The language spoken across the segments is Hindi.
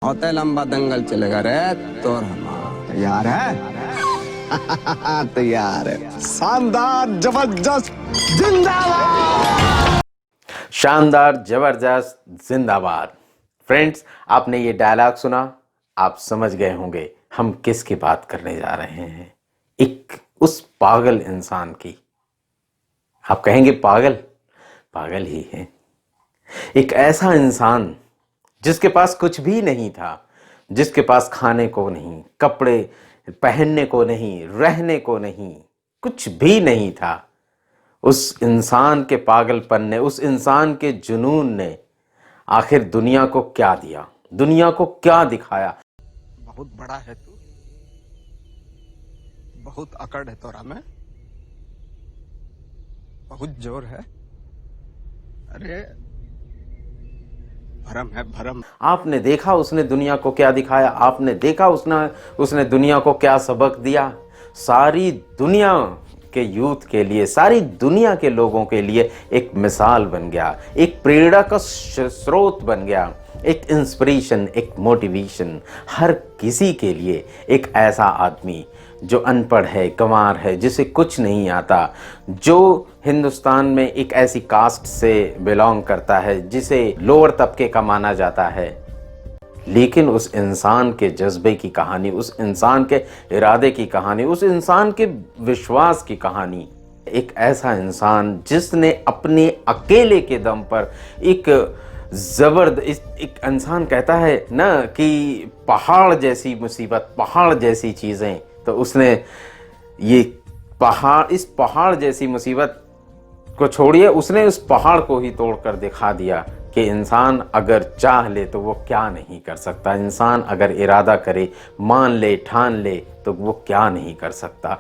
होते लंबा दंगल चलेगा रे। तो तैयार है? तैयार है। शानदार जबरदस्त जिंदाबाद। शानदार जबरदस्त जिंदाबाद। फ्रेंड्स, आपने ये डायलॉग सुना, आप समझ गए होंगे हम किसकी बात करने जा रहे हैं। एक उस पागल इंसान की। आप कहेंगे पागल, पागल ही है। एक ऐसा इंसान जिसके पास कुछ भी नहीं था, जिसके पास खाने को नहीं, कपड़े पहनने को नहीं, रहने को नहीं, कुछ भी नहीं था। उस इंसान के पागलपन ने, उस इंसान के जुनून ने आखिर दुनिया को क्या दिया, दुनिया को क्या दिखाया। बहुत बड़ा है तू, बहुत अकड़ है तोरा में, बहुत जोर है। अरे भरम है भरम। आपने देखा उसने दुनिया को क्या दिखाया, आपने देखा उसने दुनिया को क्या सबक दिया। सारी दुनिया के यूथ के लिए, सारी दुनिया के लोगों के लिए एक मिसाल बन गया, एक प्रेरणा का स्रोत बन गया, एक इंस्पिरेशन, एक मोटिवेशन। हर किसी के लिए एक ऐसा आदमी जो अनपढ़ है, गंवार है, जिसे कुछ नहीं आता, जो हिंदुस्तान में एक ऐसी कास्ट से बिलोंग करता है जिसे लोअर तबके का माना जाता है, लेकिन उस इंसान के जज्बे की कहानी, उस इंसान के इरादे की कहानी, उस इंसान के विश्वास की कहानी। एक ऐसा इंसान जिसने अपने अकेले के दम पर एक जबरदस्त, एक इंसान कहता है ना कि पहाड़ जैसी मुसीबत, पहाड़ जैसी चीज़ें, तो उसने ये इस पहाड़ जैसी मुसीबत को छोड़िए, उसने उस पहाड़ को ही तोड़कर दिखा दिया कि इंसान अगर चाह ले तो वो क्या नहीं कर सकता। इंसान अगर इरादा करे, मान ले, ठान ले, तो वो क्या नहीं कर सकता।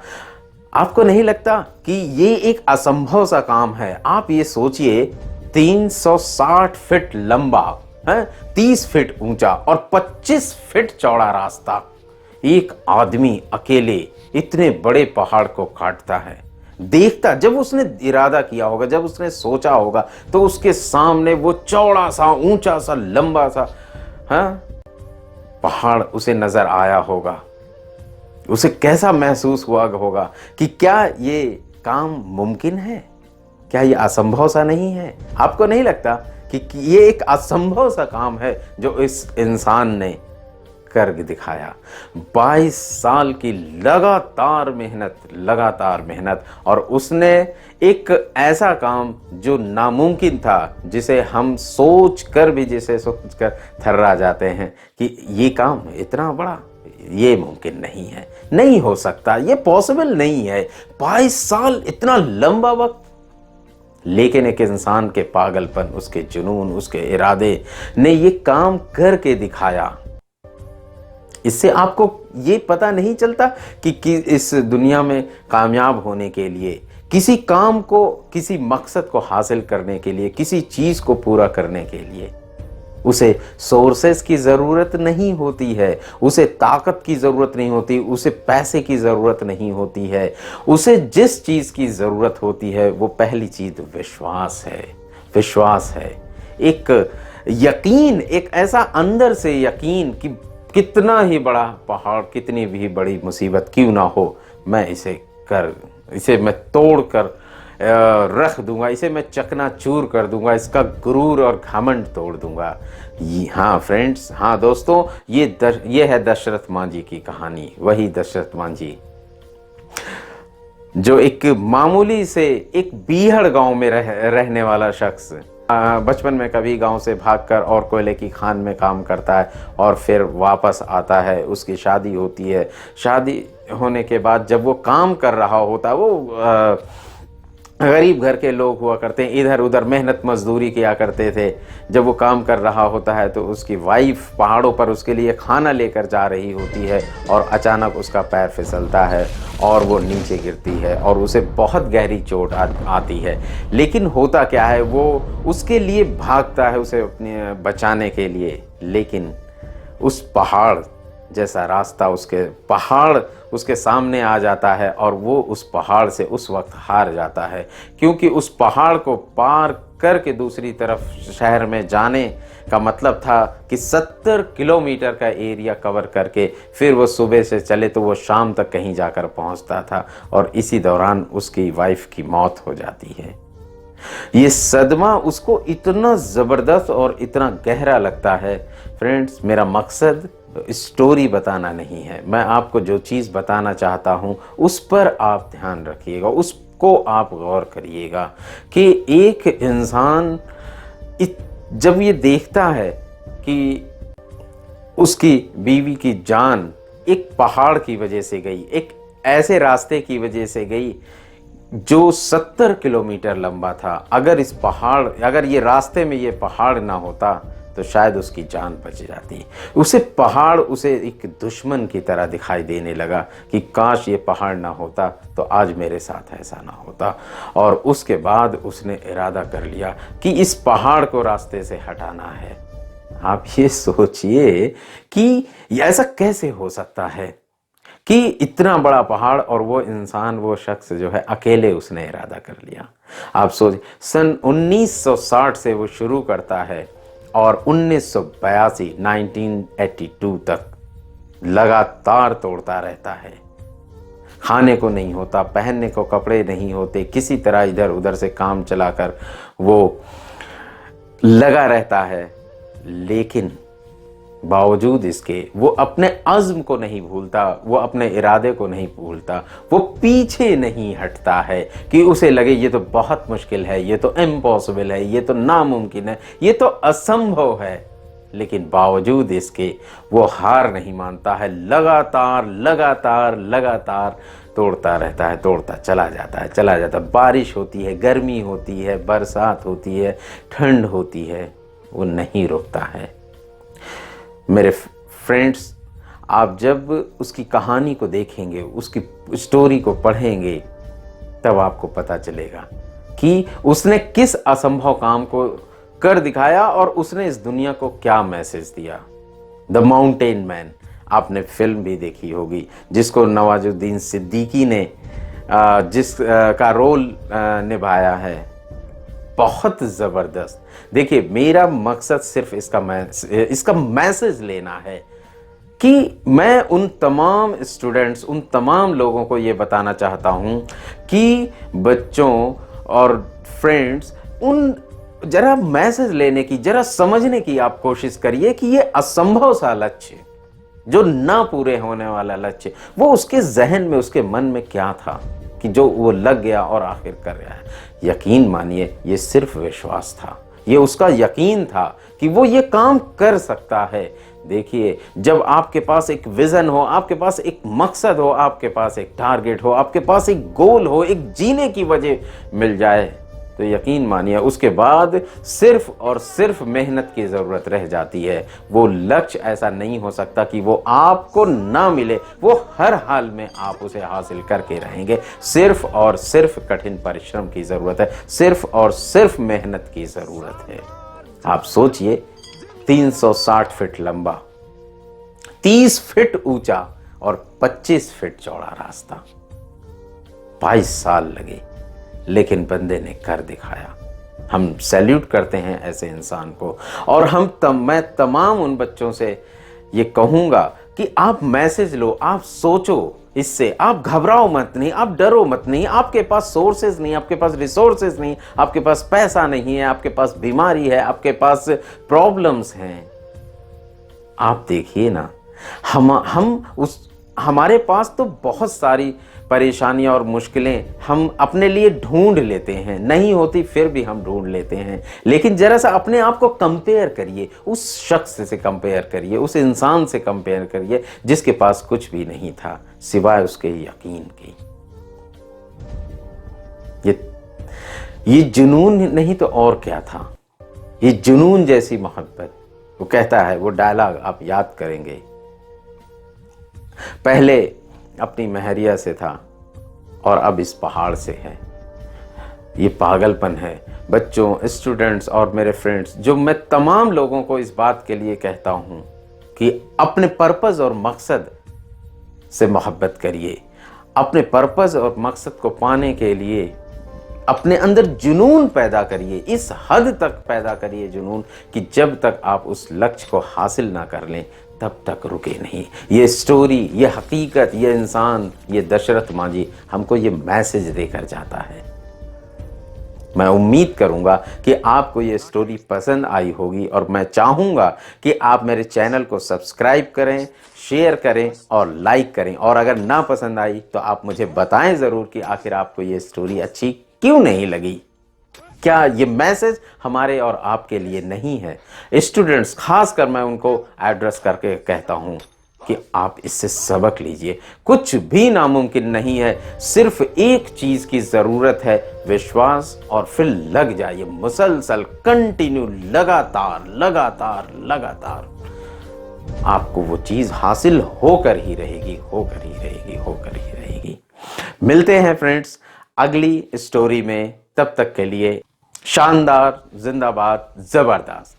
आपको नहीं लगता कि ये एक असंभव सा काम है? आप ये सोचिए, 360 फीट लंबा है, 30 फीट ऊंचा और 25 फीट चौड़ा रास्ता। एक आदमी अकेले इतने बड़े पहाड़ को काटता है। देखता, जब उसने इरादा किया होगा, जब उसने सोचा होगा, तो उसके सामने वो चौड़ा सा, ऊंचा सा, लंबा सा पहाड़ उसे नजर आया होगा। उसे कैसा महसूस हुआ होगा कि क्या ये काम मुमकिन है, क्या ये असंभव सा नहीं है? आपको नहीं लगता कि ये एक असंभव सा काम है जो इस इंसान ने कर दिखाया? 22 साल की लगातार मेहनत, और उसने एक ऐसा काम जो नामुमकिन था, जिसे हम सोच कर थर्रा जाते हैं कि ये काम इतना बड़ा, ये मुमकिन नहीं है, नहीं हो सकता, ये पॉसिबल नहीं है। 22 साल, इतना लंबा वक्त। लेकिन एक इंसान के पागलपन, उसके जुनून, उसके इरादे ने ये काम करके दिखाया। इससे आपको ये पता नहीं चलता कि इस दुनिया में कामयाब होने के लिए, किसी काम को, किसी मकसद को हासिल करने के लिए, किसी चीज को पूरा करने के लिए उसे सोर्सेस की जरूरत नहीं होती है, उसे ताकत की जरूरत नहीं होती, उसे पैसे की जरूरत नहीं होती है। उसे जिस चीज की जरूरत होती है वो पहली चीज विश्वास है। विश्वास है, एक यकीन, एक ऐसा अंदर से यकीन कि कितना ही बड़ा पहाड़, कितनी भी बड़ी मुसीबत क्यों ना हो, इसे मैं तोड़ कर रख दूंगा, इसे मैं चकनाचूर कर दूंगा, इसका गुरूर और घमंड तोड़ दूंगा। हाँ फ्रेंड्स, हाँ दोस्तों, ये है दशरथ मांझी की कहानी। वही दशरथ मांझी जो एक मामूली से एक बीहड़ गांव में रहने वाला शख्स, बचपन में कभी गांव से भागकर और कोयले की खान में काम करता है और फिर वापस आता है। उसकी शादी होती है। शादी होने के बाद जब वो काम कर रहा होता है, वो गरीब घर के लोग हुआ करते हैं, इधर उधर मेहनत मजदूरी किया करते थे। जब वो काम कर रहा होता है तो उसकी वाइफ पहाड़ों पर उसके लिए खाना लेकर जा रही होती है और अचानक उसका पैर फिसलता है और वो नीचे गिरती है और उसे बहुत गहरी चोट आती है। लेकिन होता क्या है, वो उसके लिए भागता है, उसे अपने बचाने के लिए। लेकिन उस पहाड़ जैसा रास्ता, पहाड़ उसके सामने आ जाता है और वो उस पहाड़ से उस वक्त हार जाता है, क्योंकि उस पहाड़ को पार करके दूसरी तरफ शहर में जाने का मतलब था कि 70 किलोमीटर का एरिया कवर करके फिर वो सुबह से चले तो वो शाम तक कहीं जाकर पहुंचता था, और इसी दौरान उसकी वाइफ की मौत हो जाती है। ये सदमा उसको इतना ज़बरदस्त और इतना गहरा लगता है। फ्रेंड्स, मेरा मकसद स्टोरी बताना नहीं है, मैं आपको जो चीज़ बताना चाहता हूँ उस पर आप ध्यान रखिएगा, उसको आप गौर करिएगा कि एक इंसान जब ये देखता है कि उसकी बीवी की जान एक पहाड़ की वजह से गई, एक ऐसे रास्ते की वजह से गई जो 70 किलोमीटर लंबा था। अगर ये रास्ते में ये पहाड़ ना होता तो शायद उसकी जान बच जाती। उसे पहाड़ उसे एक दुश्मन की तरह दिखाई देने लगा कि काश ये पहाड़ ना होता तो आज मेरे साथ ऐसा ना होता। और उसके बाद उसने इरादा कर लिया कि इस पहाड़ को रास्ते से हटाना है। आप ये सोचिए कि ऐसा कैसे हो सकता है कि इतना बड़ा पहाड़ और वो इंसान, वो शख्स जो है अकेले उसने इरादा कर लिया। आप सोच, सन 1960 से वो शुरू करता है और 1982 तक लगातार तोड़ता रहता है। खाने को नहीं होता, पहनने को कपड़े नहीं होते, किसी तरह इधर उधर से काम चलाकर वो लगा रहता है, लेकिन बावजूद इसके वो अपने अज़्म को नहीं भूलता, वो अपने इरादे को नहीं भूलता, वो पीछे नहीं हटता है कि उसे लगे ये तो बहुत मुश्किल है, ये तो इम्पॉसिबल है, ये तो नामुमकिन है, ये तो असंभव है। लेकिन बावजूद इसके वो हार नहीं मानता है, लगातार तोड़ता रहता है, तोड़ता चला जाता। बारिश होती है, गर्मी होती है, बरसात होती है, ठंड होती है, वो नहीं रुकता है। मेरे फ्रेंड्स, आप जब उसकी कहानी को देखेंगे, उसकी स्टोरी को पढ़ेंगे, तब आपको पता चलेगा कि उसने किस असंभव काम को कर दिखाया और उसने इस दुनिया को क्या मैसेज दिया। द माउंटेन मैन, आपने फिल्म भी देखी होगी जिसको नवाजुद्दीन सिद्दीकी ने का रोल निभाया है, बहुत ज़बरदस्त। देखिए, मेरा मकसद सिर्फ इसका मैसेज लेना है कि मैं उन तमाम स्टूडेंट्स, उन तमाम लोगों को ये बताना चाहता हूँ कि बच्चों और फ्रेंड्स, उन जरा मैसेज लेने की, जरा समझने की आप कोशिश करिए कि ये असंभव सा लक्ष्य, जो ना पूरे होने वाला लक्ष्य, वो उसके जहन में, उसके मन में क्या था कि जो वो लग गया और आखिर कर रहा है। यकीन मानिए, ये सिर्फ विश्वास था, ये उसका यकीन था कि वो ये काम कर सकता है। देखिए, जब आपके पास एक विजन हो, आपके पास एक मकसद हो, आपके पास एक टारगेट हो, आपके पास एक गोल हो, एक जीने की वजह मिल जाए, तो यकीन मानिए उसके बाद सिर्फ और सिर्फ मेहनत की ज़रूरत रह जाती है। वो लक्ष्य ऐसा नहीं हो सकता कि वो आपको ना मिले, वो हर हाल में आप उसे हासिल करके रहेंगे। सिर्फ और सिर्फ कठिन परिश्रम की ज़रूरत है, सिर्फ और सिर्फ मेहनत की ज़रूरत है। आप सोचिए, 360 फीट लंबा, 30 फीट ऊंचा और 25 फीट चौड़ा रास्ता, 22 साल लगे, लेकिन बंदे ने कर दिखाया। हम सैल्यूट करते हैं ऐसे इंसान को। और मैं तमाम उन बच्चों से ये कहूँगा कि आप मैसेज लो, आप सोचो इससे, आप घबराओ मत नहीं, आप डरो मत नहीं। आपके पास सोर्सेज नहीं, आपके पास रिसोर्सेज नहीं, आपके पास पैसा नहीं है, आपके पास बीमारी है, आपके पास प्रॉब्लम्स हैं। आप देखिए ना, हमारे पास तो बहुत सारी परेशानियां और मुश्किलें हम अपने लिए ढूंढ लेते हैं, नहीं होती फिर भी हम ढूंढ लेते हैं। लेकिन जरा सा अपने आप को कंपेयर करिए, उस शख्स से कंपेयर करिए, उस इंसान से कंपेयर करिए जिसके पास कुछ भी नहीं था सिवाय उसके यकीन के। ये जुनून नहीं तो और क्या था, ये जुनून जैसी मोहब्बत। वो कहता है, वो डायलॉग आप याद करेंगे, पहले अपनी महरिया से था और अब इस पहाड़ से है। ये पागलपन है। बच्चों, स्टूडेंट्स और मेरे फ्रेंड्स, जो मैं तमाम लोगों को इस बात के लिए कहता हूँ कि अपने पर्पस और मकसद से मोहब्बत करिए। अपने पर्पस और मकसद को पाने के लिए अपने अंदर जुनून पैदा करिए, इस हद तक पैदा करिए जुनून कि जब तक आप उस लक्ष्य को हासिल ना कर लें तब तक रुके नहीं। ये स्टोरी, ये हकीकत, ये इंसान, ये दशरथ मांझी हमको ये मैसेज देकर जाता है। मैं उम्मीद करूंगा कि आपको ये स्टोरी पसंद आई होगी और मैं चाहूंगा कि आप मेरे चैनल को सब्सक्राइब करें, शेयर करें और लाइक करें। और अगर ना पसंद आई तो आप मुझे बताएं ज़रूर कि आखिर आपको ये स्टोरी अच्छी क्यों नहीं लगी। क्या ये मैसेज हमारे और आपके लिए नहीं है? स्टूडेंट्स, खासकर मैं उनको एड्रेस करके कहता हूं कि आप इससे सबक लीजिए। कुछ भी नामुमकिन नहीं है, सिर्फ एक चीज की जरूरत है, विश्वास, और फिर लग जाइए मुसलसल, कंटिन्यू, लगातार लगातार लगातार। आपको वो चीज हासिल होकर ही रहेगी, होकर ही रहेगी, होकर ही रहेगी। मिलते हैं फ्रेंड्स अगली स्टोरी में, तब तक के लिए शानदार, जिंदाबाद, जबरदस्त।